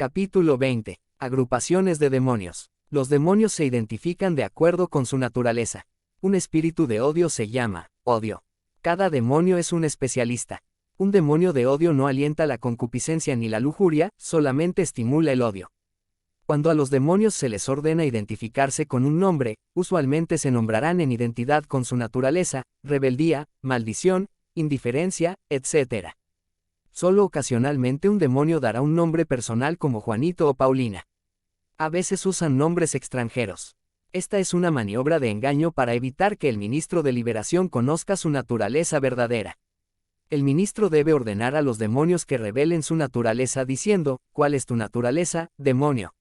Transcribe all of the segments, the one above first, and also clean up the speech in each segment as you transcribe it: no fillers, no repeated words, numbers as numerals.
Capítulo 20. Agrupaciones de demonios. Los demonios se identifican de acuerdo con su naturaleza. Un espíritu de odio se llama odio. Cada demonio es un especialista. Un demonio de odio no alienta la concupiscencia ni la lujuria, solamente estimula el odio. Cuando a los demonios se les ordena identificarse con un nombre, usualmente se nombrarán en identidad con su naturaleza, rebeldía, maldición, indiferencia, etc. Solo ocasionalmente un demonio dará un nombre personal como Juanito o Paulina. A veces usan nombres extranjeros. Esta es una maniobra de engaño para evitar que el ministro de liberación conozca su naturaleza verdadera. El ministro debe ordenar a los demonios que revelen su naturaleza diciendo, ¿cuál es tu naturaleza, demonio?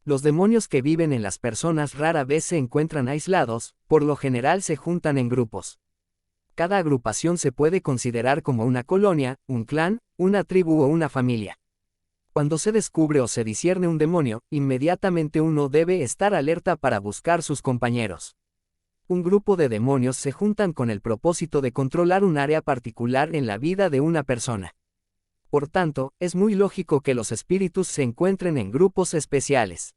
Los demonios que viven en las personas rara vez se encuentran aislados, por lo general se juntan en grupos. Cada agrupación se puede considerar como una colonia, un clan, una tribu o una familia. Cuando se descubre o se discierne un demonio, inmediatamente uno debe estar alerta para buscar sus compañeros. Un grupo de demonios se juntan con el propósito de controlar un área particular en la vida de una persona. Por tanto, es muy lógico que los espíritus se encuentren en grupos especiales.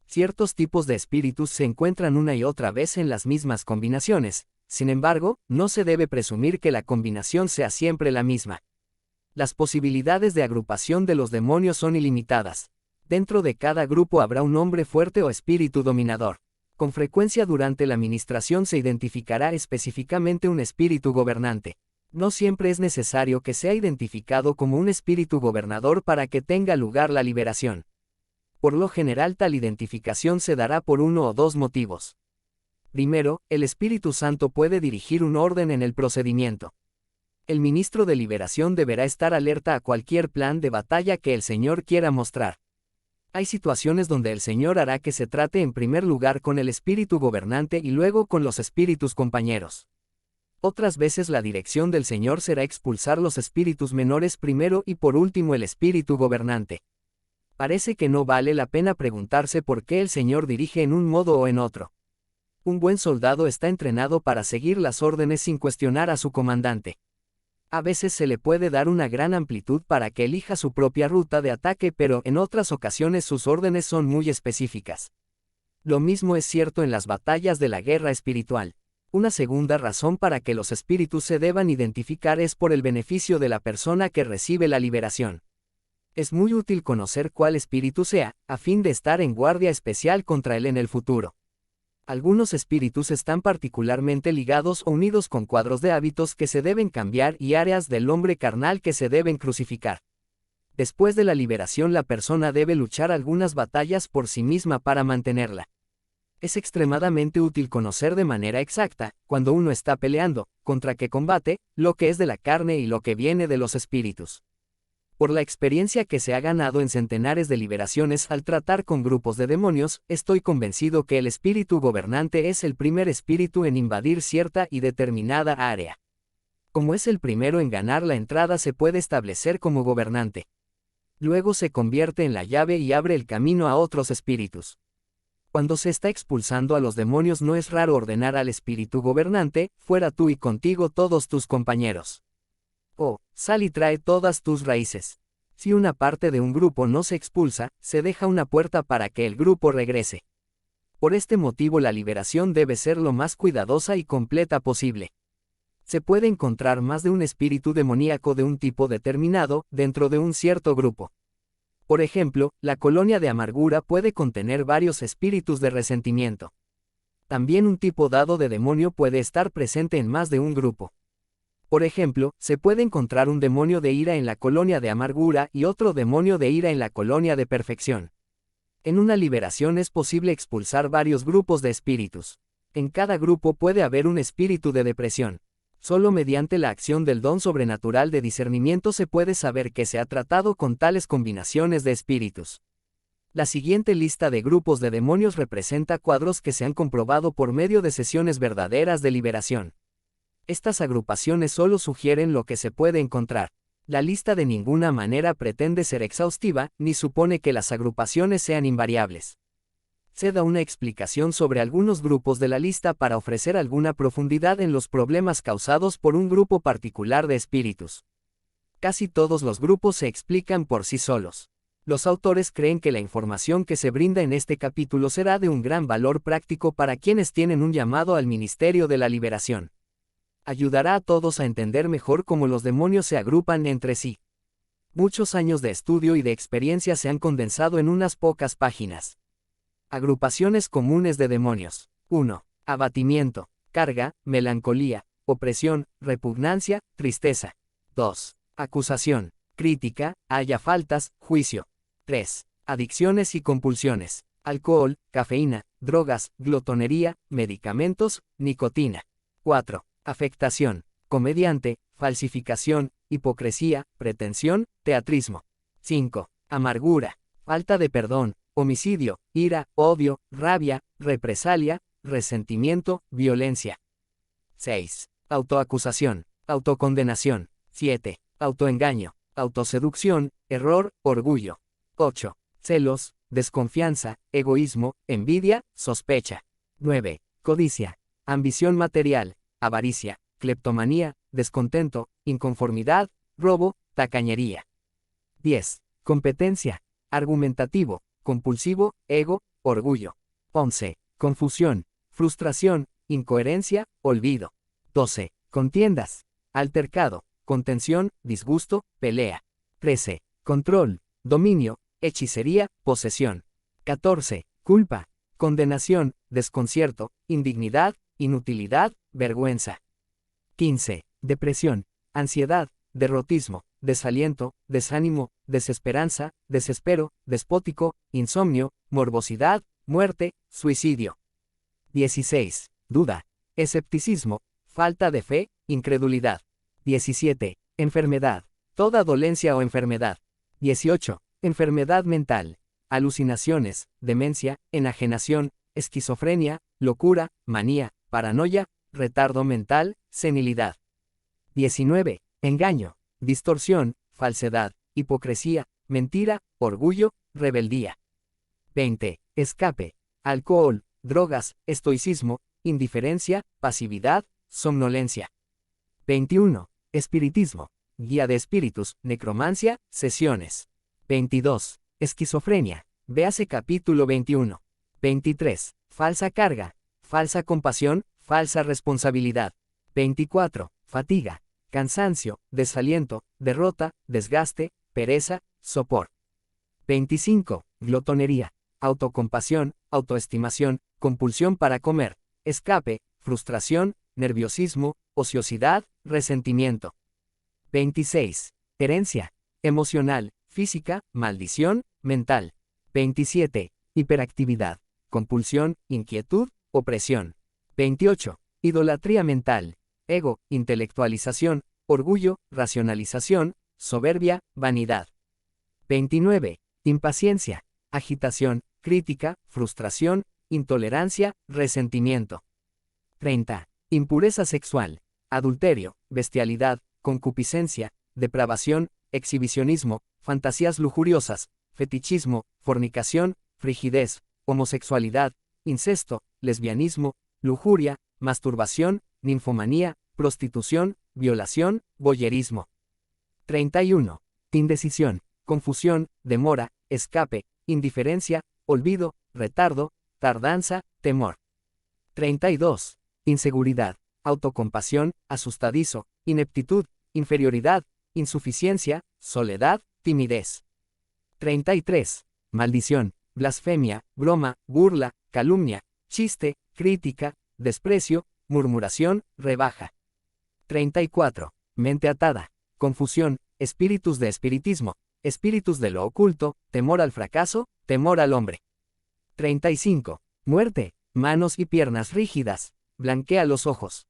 Ciertos tipos de espíritus se encuentran una y otra vez en las mismas combinaciones. Sin embargo, no se debe presumir que la combinación sea siempre la misma. Las posibilidades de agrupación de los demonios son ilimitadas. Dentro de cada grupo habrá un hombre fuerte o espíritu dominador. Con frecuencia durante la ministración se identificará específicamente un espíritu gobernante. No siempre es necesario que sea identificado como un espíritu gobernador para que tenga lugar la liberación. Por lo general tal identificación se dará por uno o dos motivos. Primero, el Espíritu Santo puede dirigir un orden en el procedimiento. El ministro de liberación deberá estar alerta a cualquier plan de batalla que el Señor quiera mostrar. Hay situaciones donde el Señor hará que se trate en primer lugar con el espíritu gobernante y luego con los espíritus compañeros. Otras veces la dirección del Señor será expulsar los espíritus menores primero y por último el espíritu gobernante. Parece que no vale la pena preguntarse por qué el Señor dirige en un modo o en otro. Un buen soldado está entrenado para seguir las órdenes sin cuestionar a su comandante. A veces se le puede dar una gran amplitud para que elija su propia ruta de ataque, pero en otras ocasiones sus órdenes son muy específicas. Lo mismo es cierto en las batallas de la guerra espiritual. Una segunda razón para que los espíritus se deban identificar es por el beneficio de la persona que recibe la liberación. Es muy útil conocer cuál espíritu sea, a fin de estar en guardia especial contra él en el futuro. Algunos espíritus están particularmente ligados o unidos con cuadros de hábitos que se deben cambiar y áreas del hombre carnal que se deben crucificar. Después de la liberación la persona debe luchar algunas batallas por sí misma para mantenerla. Es extremadamente útil conocer de manera exacta, cuando uno está peleando, contra qué combate, lo que es de la carne y lo que viene de los espíritus. Por la experiencia que se ha ganado en centenares de liberaciones al tratar con grupos de demonios, estoy convencido que el espíritu gobernante es el primer espíritu en invadir cierta y determinada área. Como es el primero en ganar la entrada se puede establecer como gobernante. Luego se convierte en la llave y abre el camino a otros espíritus. Cuando se está expulsando a los demonios no es raro ordenar al espíritu gobernante, fuera tú y contigo todos tus compañeros. O, sal y trae todas tus raíces. Si una parte de un grupo no se expulsa, se deja una puerta para que el grupo regrese. Por este motivo la liberación debe ser lo más cuidadosa y completa posible. Se puede encontrar más de un espíritu demoníaco de un tipo determinado, dentro de un cierto grupo. Por ejemplo, la colonia de amargura puede contener varios espíritus de resentimiento. También un tipo dado de demonio puede estar presente en más de un grupo. Por ejemplo, se puede encontrar un demonio de ira en la colonia de amargura y otro demonio de ira en la colonia de perfección. En una liberación es posible expulsar varios grupos de espíritus. En cada grupo puede haber un espíritu de depresión. Solo mediante la acción del don sobrenatural de discernimiento se puede saber que se ha tratado con tales combinaciones de espíritus. La siguiente lista de grupos de demonios representa cuadros que se han comprobado por medio de sesiones verdaderas de liberación. Estas agrupaciones solo sugieren lo que se puede encontrar. La lista de ninguna manera pretende ser exhaustiva, ni supone que las agrupaciones sean invariables. Se da una explicación sobre algunos grupos de la lista para ofrecer alguna profundidad en los problemas causados por un grupo particular de espíritus. Casi todos los grupos se explican por sí solos. Los autores creen que la información que se brinda en este capítulo será de un gran valor práctico para quienes tienen un llamado al ministerio de la liberación. Ayudará a todos a entender mejor cómo los demonios se agrupan entre sí. Muchos años de estudio y de experiencia se han condensado en unas pocas páginas. Agrupaciones comunes de demonios. 1. Abatimiento, carga, melancolía, opresión, repugnancia, tristeza. 2. Acusación, crítica, haya faltas, juicio. 3. Adicciones y compulsiones. Alcohol, cafeína, drogas, glotonería, medicamentos, nicotina. 4. Afectación, comediante, falsificación, hipocresía, pretensión, teatrismo. 5. Amargura, falta de perdón, homicidio, ira, odio, rabia, represalia, resentimiento, violencia. 6. Autoacusación, autocondenación. 7. Autoengaño, autoseducción, error, orgullo. 8. Celos, desconfianza, egoísmo, envidia, sospecha. 9. Codicia, ambición material, avaricia, cleptomanía, descontento, inconformidad, robo, tacañería. 10. Competencia, argumentativo, compulsivo, ego, orgullo. 11. Confusión, frustración, incoherencia, olvido. 12. Contiendas, altercado, contención, disgusto, pelea. 13. Control, dominio, hechicería, posesión. 14. Culpa, condenación, desconcierto, indignidad, inutilidad, vergüenza. 15. Depresión, ansiedad, derrotismo, desaliento, desánimo, desesperanza, desespero, despótico, insomnio, morbosidad, muerte, suicidio. 16. Duda, escepticismo, falta de fe, incredulidad. 17. Enfermedad, toda dolencia o enfermedad. 18. Enfermedad mental, alucinaciones, demencia, enajenación, esquizofrenia, locura, manía, paranoia, retardo mental, senilidad. 19. Engaño, distorsión, falsedad, hipocresía, mentira, orgullo, rebeldía. 20. Escape, alcohol, drogas, estoicismo, indiferencia, pasividad, somnolencia. 21. Espiritismo, guía de espíritus, necromancia, sesiones. 22. Esquizofrenia, véase capítulo 21. 23. Falsa carga, falsa compasión, falsa responsabilidad. 24. Fatiga, cansancio, desaliento, derrota, desgaste, pereza, sopor. 25. Glotonería, autocompasión, autoestimación, compulsión para comer, escape, frustración, nerviosismo, ociosidad, resentimiento. 26. Herencia, emocional, física, maldición, mental. 27. Hiperactividad, compulsión, inquietud, opresión. 28. Idolatría mental, ego, intelectualización, orgullo, racionalización, soberbia, vanidad. 29. Impaciencia, agitación, crítica, frustración, intolerancia, resentimiento. 30. Impureza sexual, adulterio, bestialidad, concupiscencia, depravación, exhibicionismo, fantasías lujuriosas, fetichismo, fornicación, frigidez, homosexualidad, incesto, lesbianismo, lujuria, masturbación, ninfomanía, prostitución, violación, voyerismo. 31. Indecisión, confusión, demora, escape, indiferencia, olvido, retardo, tardanza, temor. 32. Inseguridad, autocompasión, asustadizo, ineptitud, inferioridad, insuficiencia, soledad, timidez. 33. Maldición, blasfemia, broma, burla, calumnia, chiste, crítica, desprecio, murmuración, rebaja. 34. Mente atada, confusión, espíritus de espiritismo, espíritus de lo oculto, temor al fracaso, temor al hombre. 35. Muerte, manos y piernas rígidas, blanquea los ojos.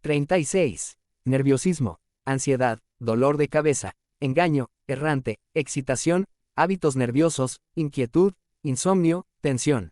36. Nerviosismo, ansiedad, dolor de cabeza, engaño, errante, excitación, hábitos nerviosos, inquietud, insomnio, tensión.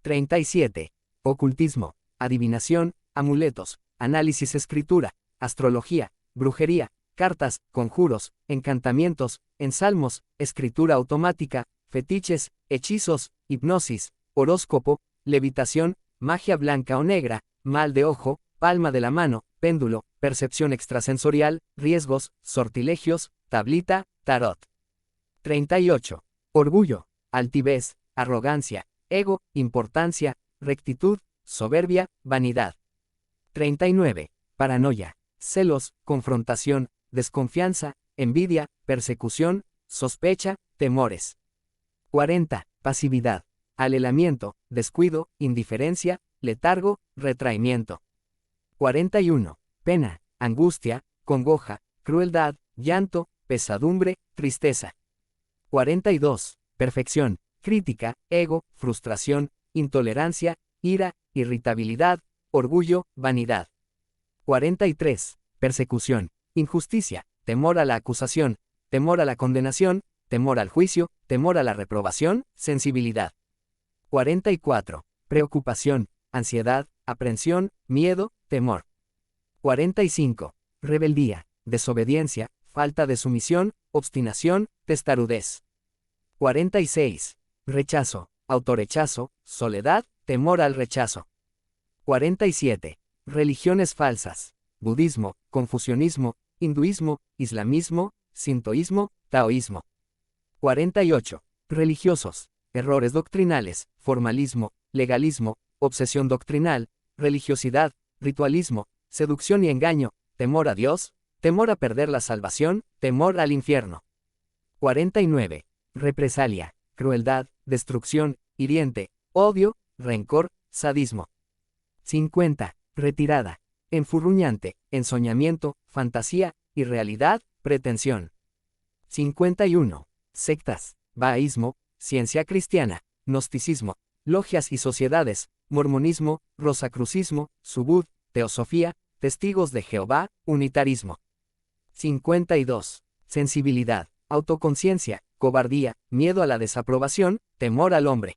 37. Ocultismo, adivinación, amuletos, análisis escritura, astrología, brujería, cartas, conjuros, encantamientos, ensalmos, escritura automática, fetiches, hechizos, hipnosis, horóscopo, levitación, magia blanca o negra, mal de ojo, palma de la mano, péndulo, percepción extrasensorial, riesgos, sortilegios, tablita, tarot. 38. orgullo, altivez, arrogancia, ego, importancia, rectitud, soberbia, vanidad. 39. Paranoia, celos, confrontación, desconfianza, envidia, persecución, sospecha, temores. 40. Pasividad, alelamiento, descuido, indiferencia, letargo, retraimiento. 41. Pena, angustia, congoja, crueldad, llanto, pesadumbre, tristeza. 42. Perfección, crítica, ego, frustración, intolerancia, ira, irritabilidad, orgullo, vanidad. 43. Persecución, injusticia, temor a la acusación, temor a la condenación, temor al juicio, temor a la reprobación, sensibilidad. 44. Preocupación, ansiedad, aprensión, miedo, temor. 45. Rebeldía, desobediencia, falta de sumisión, obstinación, testarudez. 46. Rechazo, autorechazo, soledad, temor al rechazo. 47. Religiones falsas, budismo, confucianismo, hinduismo, islamismo, sintoísmo, taoísmo. 48. Religiosos, errores doctrinales, formalismo, legalismo, obsesión doctrinal, religiosidad, ritualismo, seducción y engaño, temor a Dios, temor a perder la salvación, temor al infierno. 49. Represalia, crueldad, destrucción, hiriente, odio, rencor, sadismo. 50. Retirada, enfurruñante, ensoñamiento, fantasía, irrealidad, pretensión. 51. Sectas, bahaísmo, ciencia cristiana, gnosticismo, logias y sociedades, mormonismo, rosacrucismo, subud, teosofía, testigos de Jehová, unitarismo. 52. Sensibilidad, autoconciencia, cobardía, miedo a la desaprobación, temor al hombre.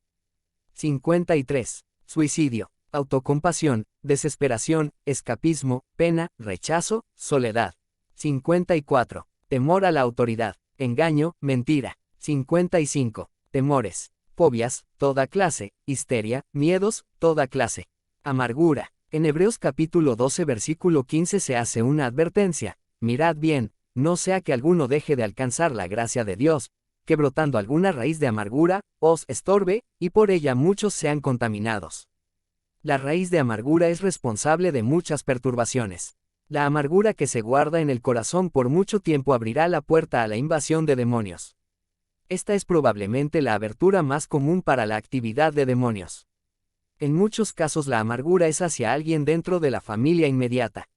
53. Suicidio, autocompasión, desesperación, escapismo, pena, rechazo, soledad. 54. Temor a la autoridad, engaño, mentira. 55. Temores, fobias, toda clase, histeria, miedos, toda clase. Amargura. En Hebreos capítulo 12 versículo 15 se hace una advertencia: mirad bien, no sea que alguno deje de alcanzar la gracia de Dios, que brotando alguna raíz de amargura, os estorbe, y por ella muchos sean contaminados. La raíz de amargura es responsable de muchas perturbaciones. La amargura que se guarda en el corazón por mucho tiempo abrirá la puerta a la invasión de demonios. Esta es probablemente la abertura más común para la actividad de demonios. En muchos casos la amargura es hacia alguien dentro de la familia inmediata.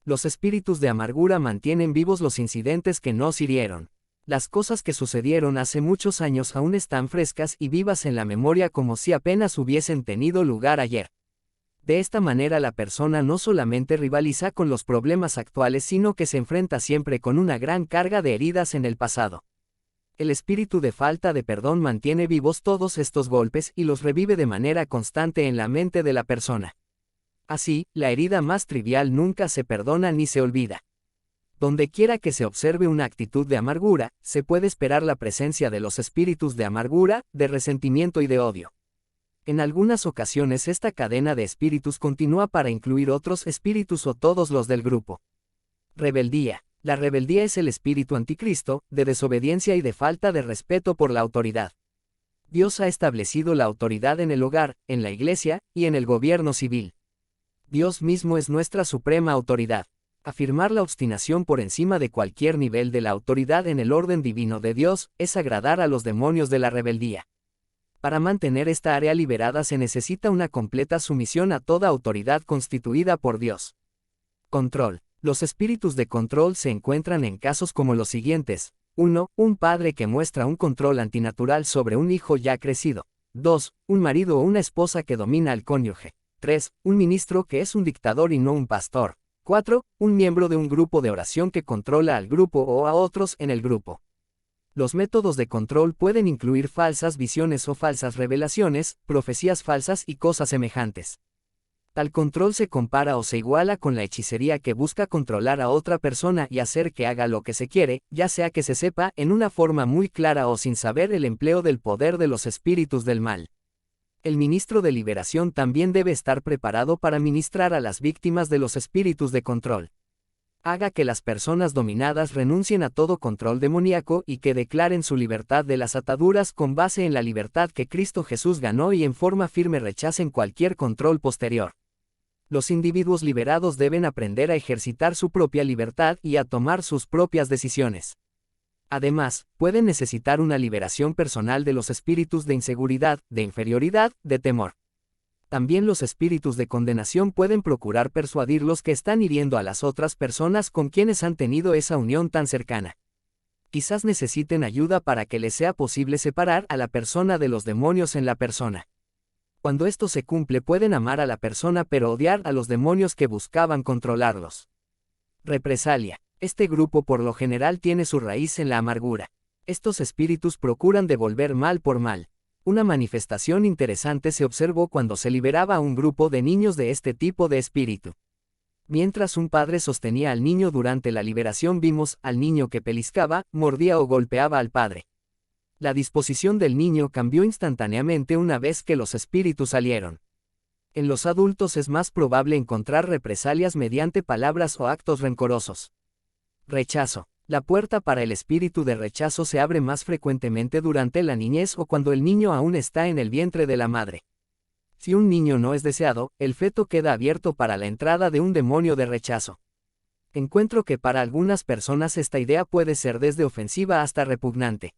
Los espíritus de amargura mantienen vivos los incidentes que nos hirieron. Las cosas que sucedieron hace muchos años aún están frescas y vivas en la memoria como si apenas hubiesen tenido lugar ayer. De esta manera la persona no solamente rivaliza con los problemas actuales, sino que se enfrenta siempre con una gran carga de heridas en el pasado. El espíritu de falta de perdón mantiene vivos todos estos golpes y los revive de manera constante en la mente de la persona. Así, la herida más trivial nunca se perdona ni se olvida. Donde quiera que se observe una actitud de amargura, se puede esperar la presencia de los espíritus de amargura, de resentimiento y de odio. En algunas ocasiones esta cadena de espíritus continúa para incluir otros espíritus o todos los del grupo. Rebeldía. La rebeldía es el espíritu anticristo, de desobediencia y de falta de respeto por la autoridad. Dios ha establecido la autoridad en el hogar, en la iglesia, y en el gobierno civil. Dios mismo es nuestra suprema autoridad. Afirmar la obstinación por encima de cualquier nivel de la autoridad en el orden divino de Dios, es agradar a los demonios de la rebeldía. Para mantener esta área liberada se necesita una completa sumisión a toda autoridad constituida por Dios. Control. Los espíritus de control se encuentran en casos como los siguientes: 1. Un padre que muestra un control antinatural sobre un hijo ya crecido. 2. Un marido o una esposa que domina al cónyuge. 3. Un ministro que es un dictador y no un pastor. 4. Un miembro de un grupo de oración que controla al grupo o a otros en el grupo. Los métodos de control pueden incluir falsas visiones o falsas revelaciones, profecías falsas y cosas semejantes. Tal control se compara o se iguala con la hechicería que busca controlar a otra persona y hacer que haga lo que se quiere, ya sea que se sepa en una forma muy clara o sin saber el empleo del poder de los espíritus del mal. El ministro de liberación también debe estar preparado para ministrar a las víctimas de los espíritus de control. Haga que las personas dominadas renuncien a todo control demoníaco y que declaren su libertad de las ataduras con base en la libertad que Cristo Jesús ganó y en forma firme rechacen cualquier control posterior. Los individuos liberados deben aprender a ejercitar su propia libertad y a tomar sus propias decisiones. Además, pueden necesitar una liberación personal de los espíritus de inseguridad, de inferioridad, de temor. También los espíritus de condenación pueden procurar persuadir los que están hiriendo a las otras personas con quienes han tenido esa unión tan cercana. Quizás necesiten ayuda para que les sea posible separar a la persona de los demonios en la persona. Cuando esto se cumple, pueden amar a la persona pero odiar a los demonios que buscaban controlarlos. Represalia. Este grupo por lo general tiene su raíz en la amargura. Estos espíritus procuran devolver mal por mal. Una manifestación interesante se observó cuando se liberaba a un grupo de niños de este tipo de espíritu. Mientras un padre sostenía al niño durante la liberación, vimos al niño que pellizcaba, mordía o golpeaba al padre. La disposición del niño cambió instantáneamente una vez que los espíritus salieron. En los adultos es más probable encontrar represalias mediante palabras o actos rencorosos. Rechazo. La puerta para el espíritu de rechazo se abre más frecuentemente durante la niñez o cuando el niño aún está en el vientre de la madre. Si un niño no es deseado, el feto queda abierto para la entrada de un demonio de rechazo. Encuentro que para algunas personas esta idea puede ser desde ofensiva hasta repugnante.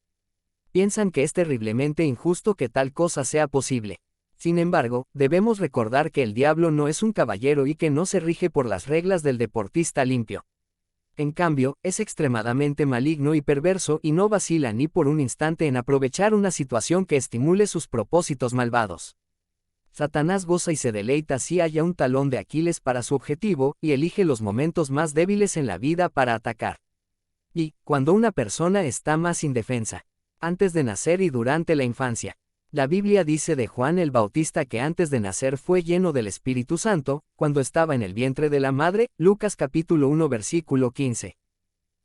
Piensan que es terriblemente injusto que tal cosa sea posible. Sin embargo, debemos recordar que el diablo no es un caballero y que no se rige por las reglas del deportista limpio. En cambio, es extremadamente maligno y perverso y no vacila ni por un instante en aprovechar una situación que estimule sus propósitos malvados. Satanás goza y se deleita si haya un talón de Aquiles para su objetivo y elige los momentos más débiles en la vida para atacar. Y, cuando una persona está más indefensa, antes de nacer y durante la infancia. La Biblia dice de Juan el Bautista que antes de nacer fue lleno del Espíritu Santo, cuando estaba en el vientre de la madre, Lucas capítulo 1 versículo 15.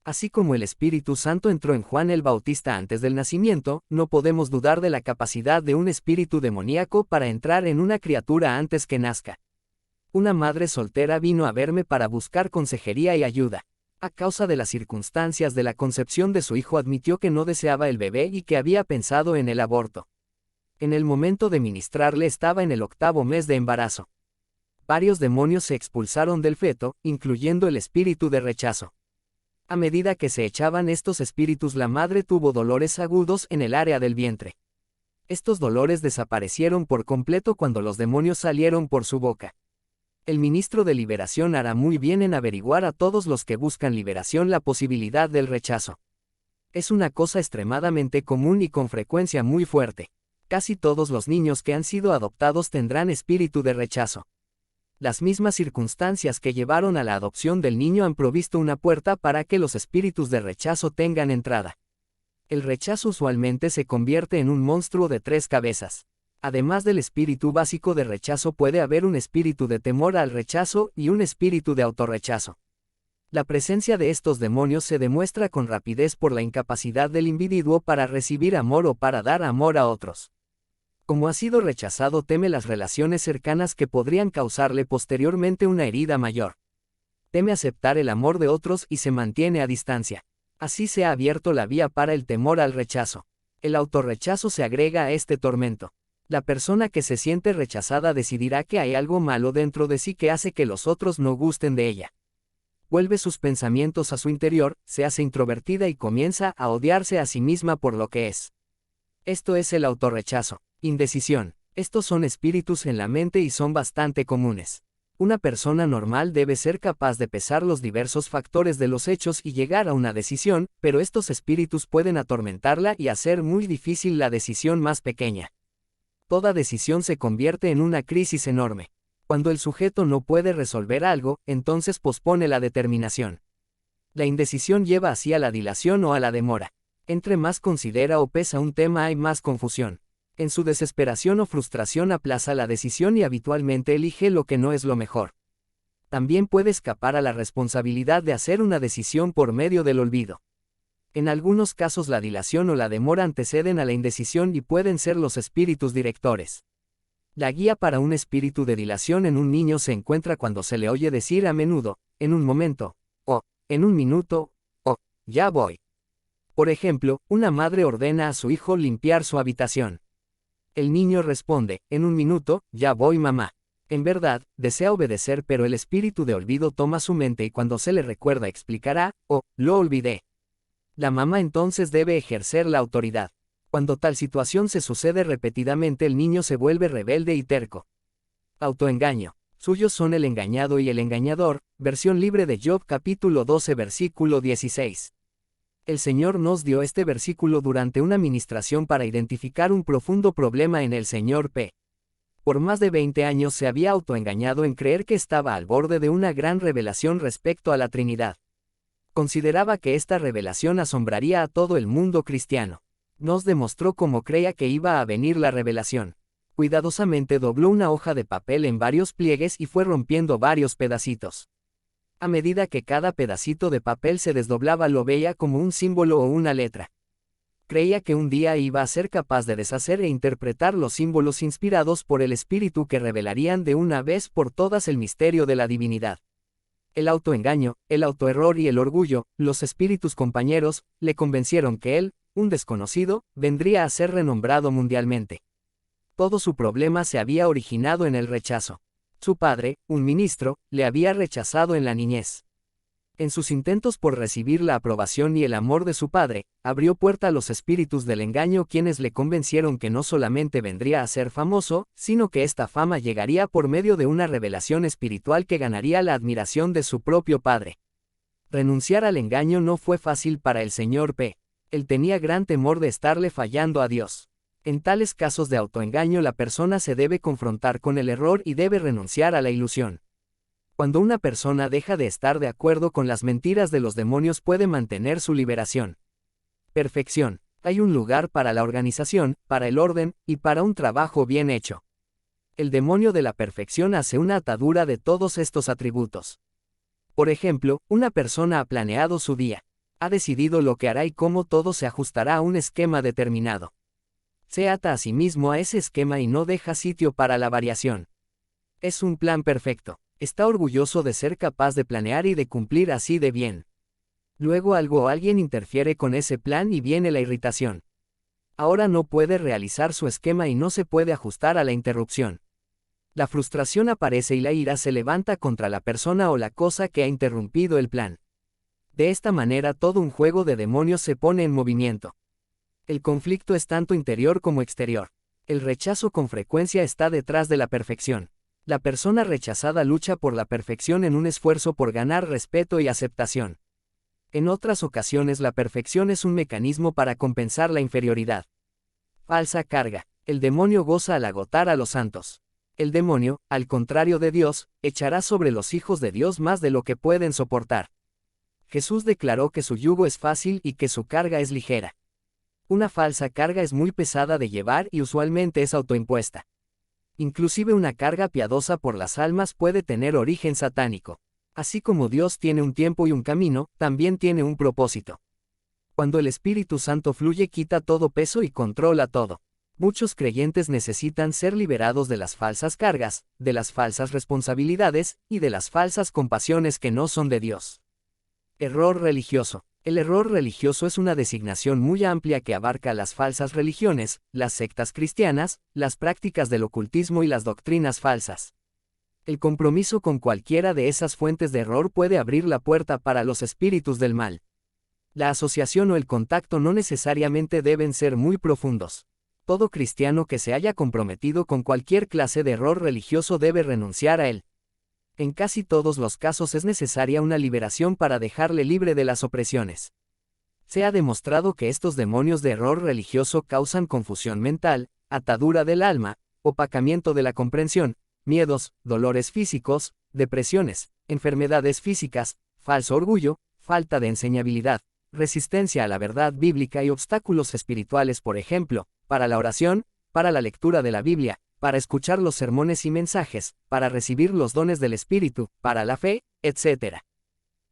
Así como el Espíritu Santo entró en Juan el Bautista antes del nacimiento, no podemos dudar de la capacidad de un espíritu demoníaco para entrar en una criatura antes que nazca. Una madre soltera vino a verme para buscar consejería y ayuda. A causa de las circunstancias de la concepción de su hijo, admitió que no deseaba el bebé y que había pensado en el aborto. En el momento de ministrarle estaba en el 8º mes de embarazo. Varios demonios se expulsaron del feto, incluyendo el espíritu de rechazo. A medida que se echaban estos espíritus, la madre tuvo dolores agudos en el área del vientre. Estos dolores desaparecieron por completo cuando los demonios salieron por su boca. El ministro de liberación hará muy bien en averiguar a todos los que buscan liberación la posibilidad del rechazo. Es una cosa extremadamente común y con frecuencia muy fuerte. Casi todos los niños que han sido adoptados tendrán espíritu de rechazo. Las mismas circunstancias que llevaron a la adopción del niño han provisto una puerta para que los espíritus de rechazo tengan entrada. El rechazo usualmente se convierte en un monstruo de 3 cabezas. Además del espíritu básico de rechazo, puede haber un espíritu de temor al rechazo y un espíritu de autorrechazo. La presencia de estos demonios se demuestra con rapidez por la incapacidad del individuo para recibir amor o para dar amor a otros. Como ha sido rechazado, teme las relaciones cercanas que podrían causarle posteriormente una herida mayor. Teme aceptar el amor de otros y se mantiene a distancia. Así se ha abierto la vía para el temor al rechazo. El autorrechazo se agrega a este tormento. La persona que se siente rechazada decidirá que hay algo malo dentro de sí que hace que los otros no gusten de ella. Vuelve sus pensamientos a su interior, se hace introvertida y comienza a odiarse a sí misma por lo que es. Esto es el autorrechazo. Indecisión. Estos son espíritus en la mente y son bastante comunes. Una persona normal debe ser capaz de pesar los diversos factores de los hechos y llegar a una decisión, pero estos espíritus pueden atormentarla y hacer muy difícil la decisión más pequeña. Toda decisión se convierte en una crisis enorme. Cuando el sujeto no puede resolver algo, entonces pospone la determinación. La indecisión lleva así a la dilación o a la demora. Entre más considera o pesa un tema, hay más confusión. En su desesperación o frustración aplaza la decisión y habitualmente elige lo que no es lo mejor. También puede escapar a la responsabilidad de hacer una decisión por medio del olvido. En algunos casos la dilación o la demora anteceden a la indecisión y pueden ser los espíritus directores. La guía para un espíritu de dilación en un niño se encuentra cuando se le oye decir a menudo, en un momento, o en un minuto, o, ya voy. Por ejemplo, una madre ordena a su hijo limpiar su habitación. El niño responde, en un minuto, ya voy mamá. En verdad, desea obedecer, pero el espíritu de olvido toma su mente y cuando se le recuerda explicará, lo olvidé. La mamá entonces debe ejercer la autoridad. Cuando tal situación se sucede repetidamente, el niño se vuelve rebelde y terco. Autoengaño. Suyos son el engañado y el engañador, versión libre de Job capítulo 12 versículo 16. El Señor nos dio este versículo durante una ministración para identificar un profundo problema en el Señor P. Por más de 20 años se había autoengañado en creer que estaba al borde de una gran revelación respecto a la Trinidad. Consideraba que esta revelación asombraría a todo el mundo cristiano. Nos demostró cómo creía que iba a venir la revelación. Cuidadosamente dobló una hoja de papel en varios pliegues y fue rompiendo varios pedacitos. A medida que cada pedacito de papel se desdoblaba lo veía como un símbolo o una letra. Creía que un día iba a ser capaz de deshacer e interpretar los símbolos inspirados por el Espíritu que revelarían de una vez por todas el misterio de la divinidad. El autoengaño, el autoerror y el orgullo, los espíritus compañeros, le convencieron que él, un desconocido, vendría a ser renombrado mundialmente. Todo su problema se había originado en el rechazo. Su padre, un ministro, le había rechazado en la niñez. En sus intentos por recibir la aprobación y el amor de su padre, abrió puerta a los espíritus del engaño, quienes le convencieron que no solamente vendría a ser famoso, sino que esta fama llegaría por medio de una revelación espiritual que ganaría la admiración de su propio padre. Renunciar al engaño no fue fácil para el señor P. Él tenía gran temor de estarle fallando a Dios. En tales casos de autoengaño la persona se debe confrontar con el error y debe renunciar a la ilusión. Cuando una persona deja de estar de acuerdo con las mentiras de los demonios puede mantener su liberación. Perfección. Hay un lugar para la organización, para el orden, y para un trabajo bien hecho. El demonio de la perfección hace una atadura de todos estos atributos. Por ejemplo, una persona ha planeado su día. Ha decidido lo que hará y cómo todo se ajustará a un esquema determinado. Se ata a sí mismo a ese esquema y no deja sitio para la variación. Es un plan perfecto. Está orgulloso de ser capaz de planear y de cumplir así de bien. Luego algo o alguien interfiere con ese plan y viene la irritación. Ahora no puede realizar su esquema y no se puede ajustar a la interrupción. La frustración aparece y la ira se levanta contra la persona o la cosa que ha interrumpido el plan. De esta manera todo un juego de demonios se pone en movimiento. El conflicto es tanto interior como exterior. El rechazo con frecuencia está detrás de la perfección. La persona rechazada lucha por la perfección en un esfuerzo por ganar respeto y aceptación. En otras ocasiones la perfección es un mecanismo para compensar la inferioridad. Falsa carga. El demonio goza al agotar a los santos. El demonio, al contrario de Dios, echará sobre los hijos de Dios más de lo que pueden soportar. Jesús declaró que su yugo es fácil y que su carga es ligera. Una falsa carga es muy pesada de llevar y usualmente es autoimpuesta. Inclusive una carga piadosa por las almas puede tener origen satánico. Así como Dios tiene un tiempo y un camino, también tiene un propósito. Cuando el Espíritu Santo fluye quita todo peso y controla todo. Muchos creyentes necesitan ser liberados de las falsas cargas, de las falsas responsabilidades, y de las falsas compasiones que no son de Dios. Error religioso. El error religioso es una designación muy amplia que abarca las falsas religiones, las sectas cristianas, las prácticas del ocultismo y las doctrinas falsas. El compromiso con cualquiera de esas fuentes de error puede abrir la puerta para los espíritus del mal. La asociación o el contacto no necesariamente deben ser muy profundos. Todo cristiano que se haya comprometido con cualquier clase de error religioso debe renunciar a él. En casi todos los casos es necesaria una liberación para dejarle libre de las opresiones. Se ha demostrado que estos demonios de error religioso causan confusión mental, atadura del alma, opacamiento de la comprensión, miedos, dolores físicos, depresiones, enfermedades físicas, falso orgullo, falta de enseñabilidad, resistencia a la verdad bíblica y obstáculos espirituales, por ejemplo, para la oración, para la lectura de la Biblia, para escuchar los sermones y mensajes, para recibir los dones del Espíritu, para la fe, etc.